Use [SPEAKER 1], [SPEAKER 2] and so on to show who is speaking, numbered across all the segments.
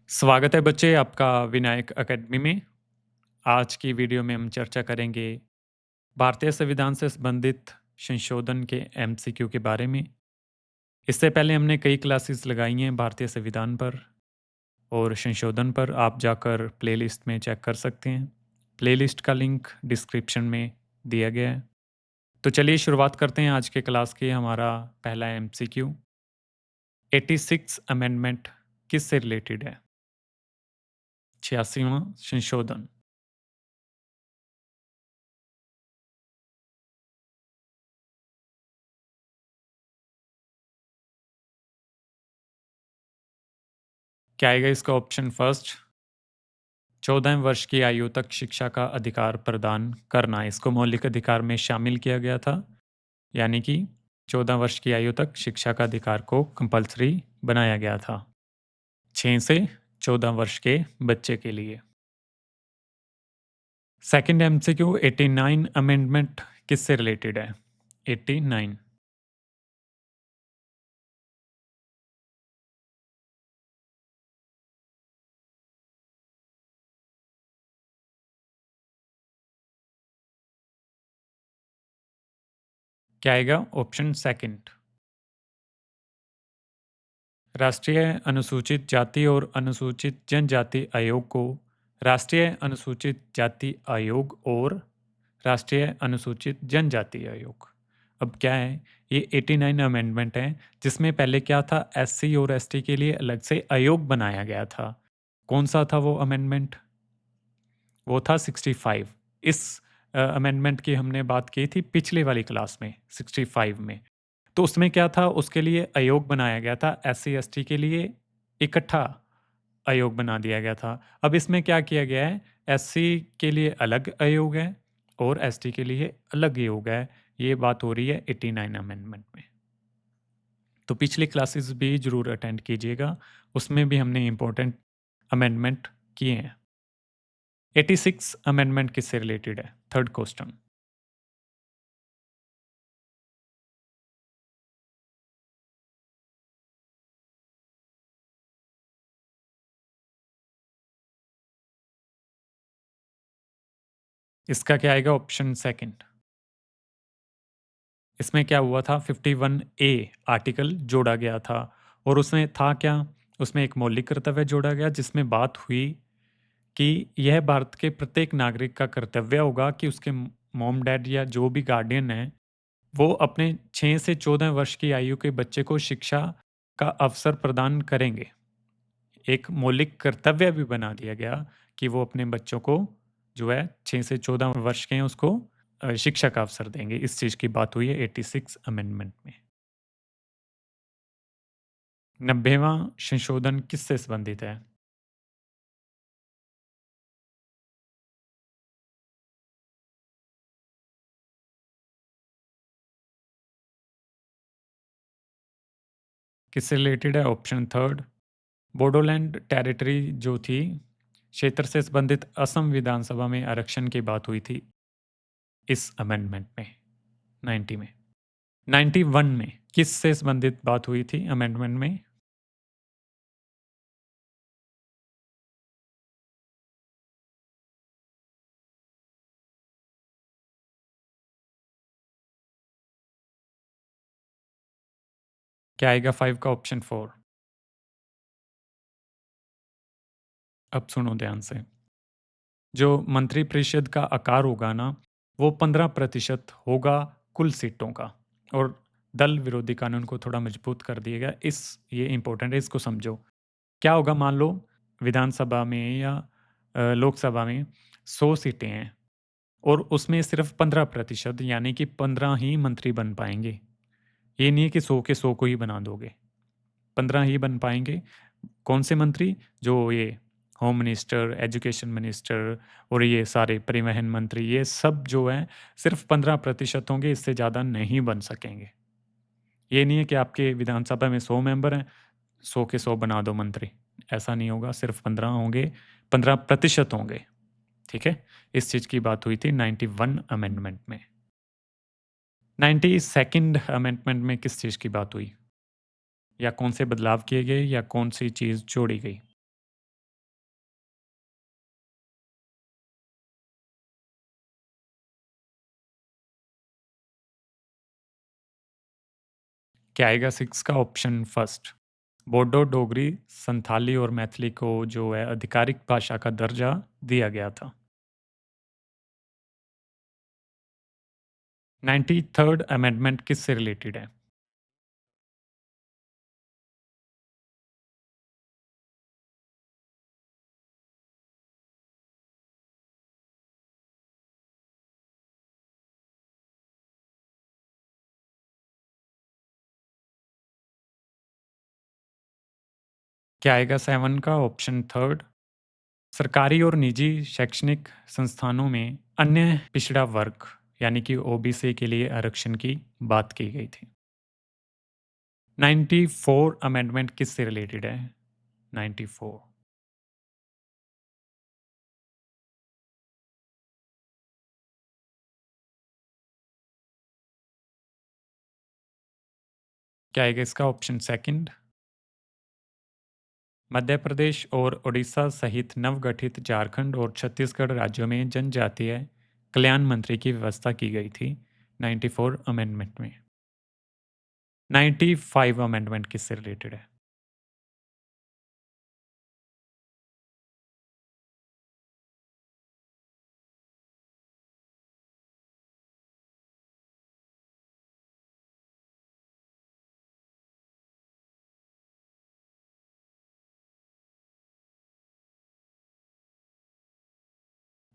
[SPEAKER 1] स्वागत है बच्चे आपका विनायक अकेडमी में। आज की वीडियो में हम चर्चा करेंगे भारतीय संविधान से संबंधित संशोधन के एमसीक्यू के बारे में। इससे पहले हमने कई क्लासेस लगाई हैं भारतीय संविधान पर और संशोधन पर। आप जाकर प्लेलिस्ट में चेक कर सकते हैं। प्लेलिस्ट का लिंक डिस्क्रिप्शन में दिया गया है। तो चलिए शुरुआत करते हैं आज के क्लास की। हमारा पहला एमसीक्यू 86 अमेंडमेंट किससे रिलेटेड है? 86वां संशोधन। क्या आएगा इसका ऑप्शन फर्स्ट? 14 वर्ष की आयु तक शिक्षा का अधिकार प्रदान करना, इसको मौलिक अधिकार में शामिल किया गया था। यानी कि 14 वर्ष की आयु तक शिक्षा का अधिकार को कंपलसरी बनाया गया था 6 से 14 वर्ष के बच्चे के लिए। सेकंड एमसीक्यू 89 अमेंडमेंट किससे रिलेटेड है? 89। क्या आएगा ऑप्शन सेकंड? राष्ट्रीय अनुसूचित जाति और अनुसूचित जनजाति आयोग को राष्ट्रीय अनुसूचित जाति आयोग और राष्ट्रीय अनुसूचित जनजाति आयोग। अब क्या है, ये 89 अमेंडमेंट है जिसमें पहले क्या था, एससी और एसटी के लिए अलग से आयोग बनाया गया था। कौन सा था वो अमेंडमेंट? वो था 65। इस अमेंडमेंट की हमने बात की थी पिछले वाली क्लास में 65 में। तो उसमें क्या था, उसके लिए आयोग बनाया गया था, एससी एसटी के लिए इकट्ठा आयोग बना दिया गया था। अब इसमें क्या किया गया है, एससी के लिए अलग आयोग है और एसटी के लिए अलग आयोग है। ये बात हो रही है 89 अमेंडमेंट में। तो पिछली क्लासेस भी जरूर अटेंड कीजिएगा, उसमें भी हमने इंपॉर्टेंट अमेंडमेंट किए हैं। 86 अमेंडमेंट किससे रिलेटेड है? Third question. इसका क्या आएगा ऑप्शन सेकंड? इसमें क्या हुआ था, 51 ए आर्टिकल जोड़ा गया था और उसमें था क्या, उसमें एक मौलिक कर्तव्य जोड़ा गया जिसमें बात हुई कि यह भारत के प्रत्येक नागरिक का कर्तव्य होगा कि उसके मॉम डैड या जो भी गार्डियन है वो अपने 6 से 14 वर्ष की आयु के बच्चे को शिक्षा का अवसर प्रदान करेंगे। एक मौलिक कर्तव्य भी बना दिया गया कि वो अपने बच्चों को जो है 6 से 14 वर्ष के हैं उसको शिक्षा का अवसर देंगे। इस चीज़ की बात हुई है 86 अमेंडमेंट में। 90वां संशोधन किससे संबंधित है? किससे रिलेटेड है? Option third. बोडोलैंड टेरिटरी जो थी, क्षेत्र से संबंधित असम विधानसभा में आरक्षण की बात हुई थी इस अमेंडमेंट में 90 में। 91 में किससे संबंधित बात हुई थी अमेंडमेंट में? क्या आएगा 5 का ऑप्शन 4? अब सुनो ध्यान से। जो मंत्रिपरिषद का आकार होगा ना, वो 15% होगा कुल सीटों का। और दल विरोधी कानून को थोड़ा मजबूत कर दिएगा। ये इंपॉर्टेंट है, इसको समझो। क्या होगा, मान लो विधानसभा में या लोकसभा में 100 सीटें हैं और उसमें सिर्फ 15% यानी कि 15 ही मंत्री बन पाएंगे। ये नहीं है कि 100 के 100 को ही बना दोगे, 15 ही बन पाएंगे। कौन से मंत्री? जो ये होम मिनिस्टर, एजुकेशन मिनिस्टर और ये सारे परिवहन मंत्री, ये सब जो हैं सिर्फ 15% होंगे, इससे ज़्यादा नहीं बन सकेंगे। ये नहीं है कि आपके विधानसभा में 100 मेंबर हैं, 100 के 100 बना दो मंत्री, ऐसा नहीं होगा। सिर्फ 15 होंगे, 15% होंगे। ठीक है? इस चीज़ की बात हुई थी 91 अमेंडमेंट में। 92nd अमेंडमेंट में किस चीज़ की बात हुई? या कौन से बदलाव किए गए या कौन सी चीज़ जोड़ी गई? क्या आएगा 6 का ऑप्शन फर्स्ट? बोडो, डोगरी, संथाली और मैथिली को जो है आधिकारिक भाषा का दर्जा दिया गया था। 93rd अमेंडमेंट किससे रिलेटेड है? क्या आएगा 7 का ऑप्शन थर्ड? सरकारी और निजी शैक्षणिक संस्थानों में अन्य पिछड़ा वर्ग यानी कि ओबीसी के लिए आरक्षण की बात की गई थी। 94 अमेंडमेंट किससे रिलेटेड है? 94। क्या आएगा इसका ऑप्शन सेकंड? मध्य प्रदेश और उड़ीसा सहित नवगठित झारखंड और छत्तीसगढ़ राज्यों में जनजातीय कल्याण मंत्री की व्यवस्था की गई थी 94 अमेंडमेंट में। 95 अमेंडमेंट किससे रिलेटेड है?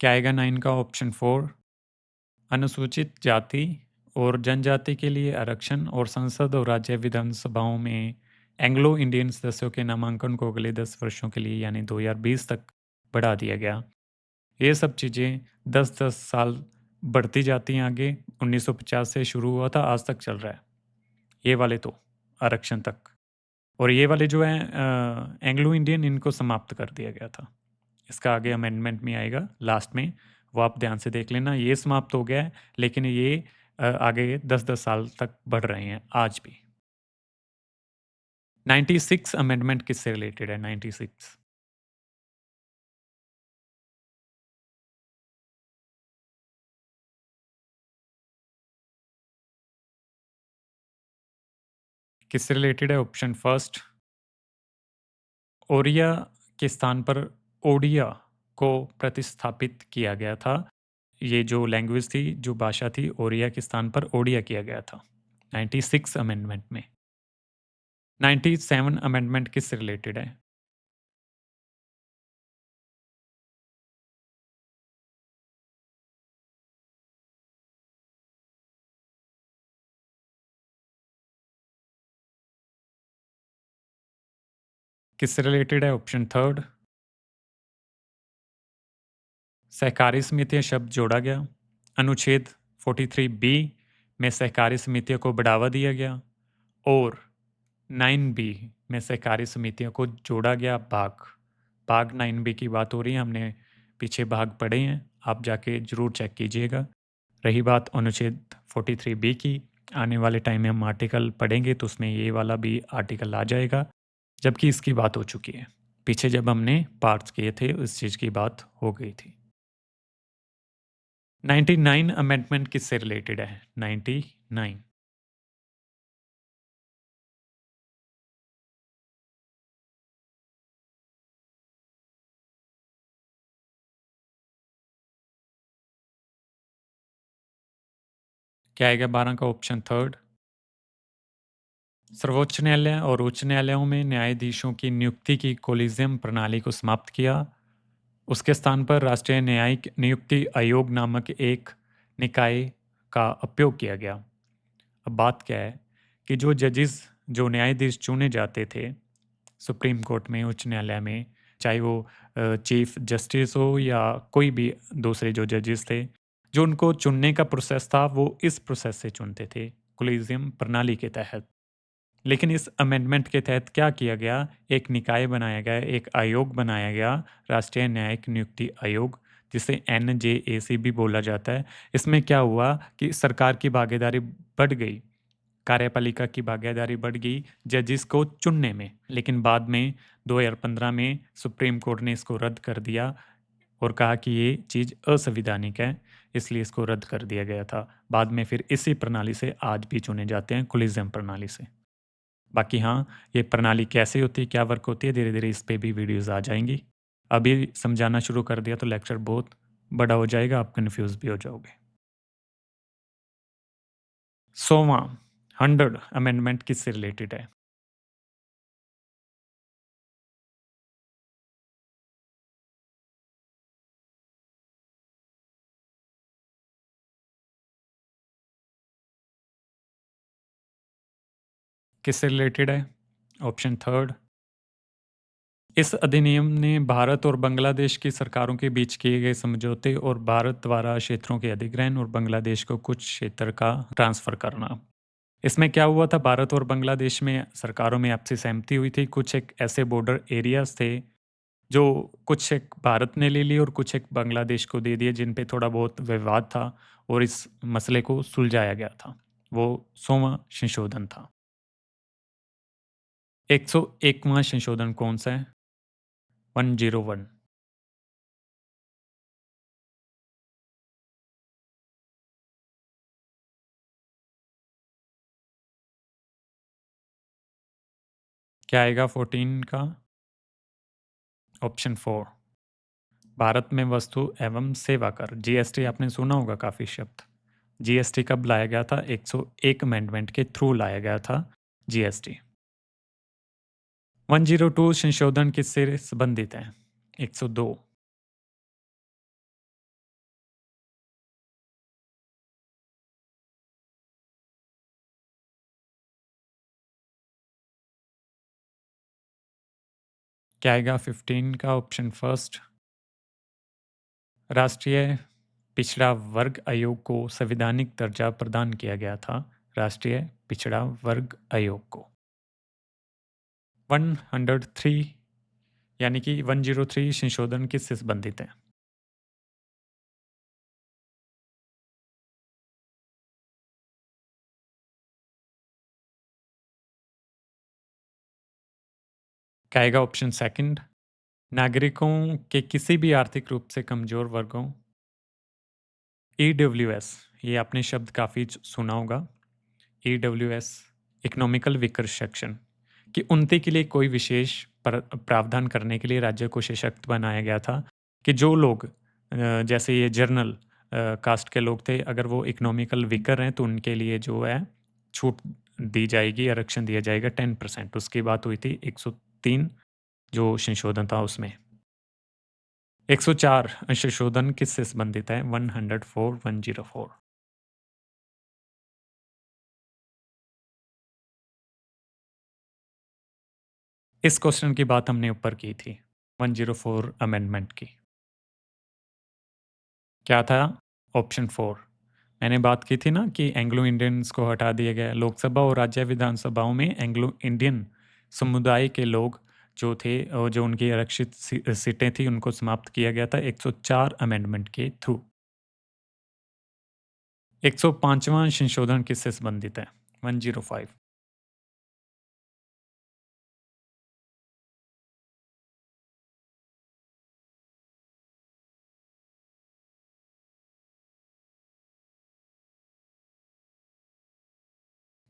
[SPEAKER 1] क्या आएगा 9 का ऑप्शन 4? अनुसूचित जाति और जनजाति के लिए आरक्षण और संसद और राज्य विधानसभाओं में एंग्लो इंडियन सदस्यों के नामांकन को अगले 10 वर्षों के लिए यानी 2020 तक बढ़ा दिया गया। ये सब चीज़ें 10-10 साल बढ़ती जाती हैं आगे। 1950 से शुरू हुआ था, आज तक चल रहा है ये वाले तो आरक्षण तक। और ये वाले जो है एंग्लो इंडियन, इनको समाप्त कर दिया गया था। इसका आगे अमेंडमेंट में आएगा लास्ट में, वो आप ध्यान से देख लेना। ये समाप्त हो गया है, लेकिन ये आगे 10-10 साल तक बढ़ रहे हैं आज भी। 96 अमेंडमेंट किससे रिलेटेड है? 96 किससे रिलेटेड है? ऑप्शन फर्स्ट, ओरिया के स्थान पर ओडिया को प्रतिस्थापित किया गया था। ये जो लैंग्वेज थी, जो भाषा थी, ओरिया के स्थान पर ओडिया किया गया था 96 अमेंडमेंट में। 97 अमेंडमेंट किससे रिलेटेड है? किससे रिलेटेड है? ऑप्शन थर्ड, सहकारी समितियां शब्द जोड़ा गया। अनुच्छेद 43 बी में सहकारी समितियों को बढ़ावा दिया गया और 9 बी में सहकारी समितियों को जोड़ा गया भाग। भाग 9 बी की बात हो रही है, हमने पीछे भाग पढ़े हैं, आप जाके जरूर चेक कीजिएगा। रही बात अनुच्छेद 43 बी की, आने वाले टाइम में हम आर्टिकल पढ़ेंगे तो उसमें ये वाला भी आर्टिकल आ जाएगा, जबकि इसकी बात हो चुकी है। पीछे जब हमने पार्ट्स किए थे उस चीज़ की बात हो गई थी। 99 अमेंडमेंट किससे रिलेटेड है? 99। क्या आएगा 12 का ऑप्शन थर्ड? सर्वोच्च न्यायालय और उच्च न्यायालयों में न्यायाधीशों की नियुक्ति की कोलिजियम प्रणाली को समाप्त किया। उसके स्थान पर राष्ट्रीय न्यायिक नियुक्ति आयोग नामक एक निकाय का उपयोग किया गया। अब बात क्या है कि जो जजेस, जो न्यायाधीश चुने जाते थे सुप्रीम कोर्ट में, उच्च न्यायालय में, चाहे वो चीफ जस्टिस हो या कोई भी दूसरे जो जजेस थे, जो उनको चुनने का प्रोसेस था वो इस प्रोसेस से चुनते थे, कोलिजियम प्रणाली के तहत। लेकिन इस अमेंडमेंट के तहत क्या किया गया? एक निकाय बनाया गया, एक आयोग बनाया गया, राष्ट्रीय न्यायिक नियुक्ति आयोग, जिसे NJAC भी बोला जाता है। इसमें क्या हुआ कि सरकार की भागीदारी बढ़ गई, कार्यपालिका की भागीदारी बढ़ गई जजिस को चुनने में। लेकिन बाद में 2015 में सुप्रीम कोर्ट ने इसको रद्द कर दिया और कहा कि ये चीज़ असंवैधानिक है, इसलिए इसको रद्द कर दिया गया था। बाद में फिर इसी प्रणाली से आज भी चुने जाते हैं, कोलिजियम प्रणाली से। बाकी हाँ, ये प्रणाली कैसे होती है, क्या वर्क होती है, धीरे-धीरे इस पे भी वीडियोज़ आ जाएँगी। अभी समझाना शुरू कर दिया तो लेक्चर बहुत बड़ा हो जाएगा, आप कन्फ्यूज़ भी हो जाओगे। 100वां 100 अमेंडमेंट किससे रिलेटेड है? किससे रिलेटेड है? ऑप्शन थर्ड, इस अधिनियम ने भारत और बांग्लादेश की सरकारों के बीच किए गए समझौते और भारत द्वारा क्षेत्रों के अधिग्रहण और बांग्लादेश को कुछ क्षेत्र का ट्रांसफ़र करना। इसमें क्या हुआ था, भारत और बांग्लादेश में सरकारों में आपसी सहमति हुई थी। कुछ एक ऐसे बॉर्डर एरियाज़ थे, जो कुछ एक भारत ने ले लिए और कुछ एक बांग्लादेश को दे दिए, जिन पे थोड़ा बहुत विवाद था और इस मसले को सुलझाया गया था। वो 100वां संशोधन था। 101वां संशोधन कौन-सा है? 101। क्या आएगा 14 का? ऑप्शन 4, भारत में वस्तु एवं सेवा कर, जीएसटी आपने सुना होगा काफ़ी शब्द। जीएसटी कब लाया गया था? 101 अमेंडमेंट के थ्रू लाया गया था जीएसटी। 102 संशोधन किससे संबंधित है? 102। क्या आएगा 15 का? ऑप्शन फर्स्ट, राष्ट्रीय पिछड़ा वर्ग आयोग को संवैधानिक दर्जा प्रदान किया गया था। राष्ट्रीय पिछड़ा वर्ग आयोग को 103 यानी कि 103 संशोधन किससे संबंधित है? क्या आएगा ऑप्शन सेकंड, नागरिकों के किसी भी आर्थिक रूप से कमजोर वर्गों, ईडब्ल्यूएस, ये आपने शब्द काफ़ी सुना होगा। ईडब्ल्यूएस, इकोनॉमिकल वीकर सेक्शन, कि उनके के लिए कोई विशेष प्रावधान करने के लिए राज्य को सशक्त बनाया गया था कि जो लोग जैसे ये जर्नल कास्ट के लोग थे, अगर वो इकोनॉमिकल वीकर हैं तो उनके लिए जो है छूट दी जाएगी, आरक्षण दिया जाएगा 10%। उसकी बात हुई थी 103 जो संशोधन था उसमें। 104 संशोधन किससे संबंधित है? 104 104। इस क्वेश्चन की बात हमने ऊपर की थी 104 अमेंडमेंट की। क्या था? ऑप्शन 4। मैंने बात की थी ना कि एंग्लो इंडियंस को हटा दिया गया। लोकसभा और राज्य विधानसभाओं में एंग्लो इंडियन समुदाय के लोग जो थे और जो उनकी आरक्षित सीटें थी उनको समाप्त किया गया था 104 अमेंडमेंट के थ्रू। 105वां संशोधन किससे संबंधित है? 105।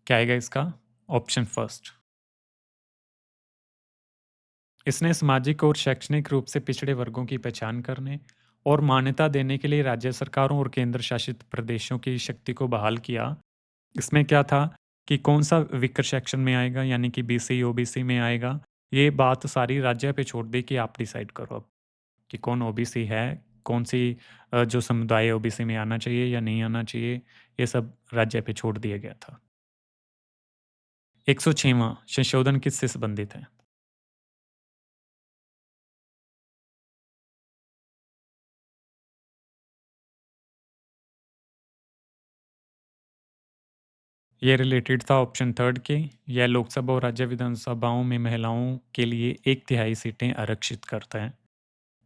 [SPEAKER 1] क्या आएगा इसका? ऑप्शन फर्स्ट, इसने सामाजिक और शैक्षणिक रूप से पिछड़े वर्गों की पहचान करने और मान्यता देने के लिए राज्य सरकारों और केंद्र शासित प्रदेशों की शक्ति को बहाल किया। इसमें क्या था कि कौन-सा विकर सेक्शन में आएगा, यानी कि बीसी, ओबीसी में आएगा। ये बात सारी राज्य पे छोड़ दी कि आप डिसाइड करो अब कि कौन ओबीसी है, कौन-सी जो समुदाय ओबीसी में आना चाहिए या नहीं आना चाहिए, ये सब राज्य पे छोड़ दिया गया था। 106वां संशोधन किससे संबंधित है? ये रिलेटेड था ऑप्शन थर्ड के। यह लोकसभा और राज्य विधानसभाओं में महिलाओं के लिए 1/3 सीटें आरक्षित करता है।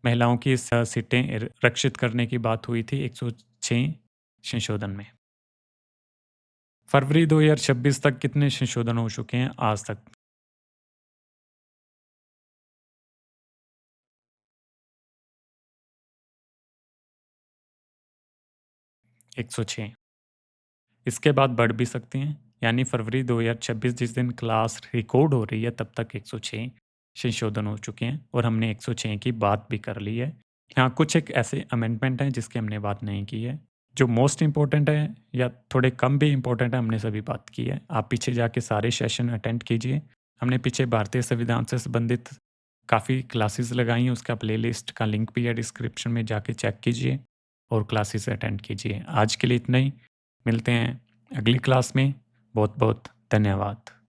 [SPEAKER 1] महिलाओं की सीटें रक्षित करने की बात हुई थी 106 संशोधन में। फरवरी 2026 तक कितने संशोधन हो चुके हैं आज तक? 106। इसके बाद बढ़ भी सकती हैं। यानी फरवरी 2026 जिस दिन क्लास रिकॉर्ड हो रही है तब तक 106 संशोधन हो चुके हैं और हमने 106 की बात भी कर ली है। हाँ, कुछ एक ऐसे अमेंडमेंट हैं जिसकी हमने बात नहीं की है। जो मोस्ट इम्पोर्टेंट है या थोड़े कम भी इम्पोर्टेंट है हमने सभी बात की है। आप पीछे जाके सारे सेशन अटेंड कीजिए। हमने पीछे भारतीय संविधान से संबंधित काफ़ी क्लासेस लगाई हैं, उसका प्लेलिस्ट का लिंक भी है डिस्क्रिप्शन में, जाके चेक कीजिए और क्लासेस अटेंड कीजिए। आज के लिए इतना ही, मिलते हैं अगली क्लास में। बहुत बहुत धन्यवाद।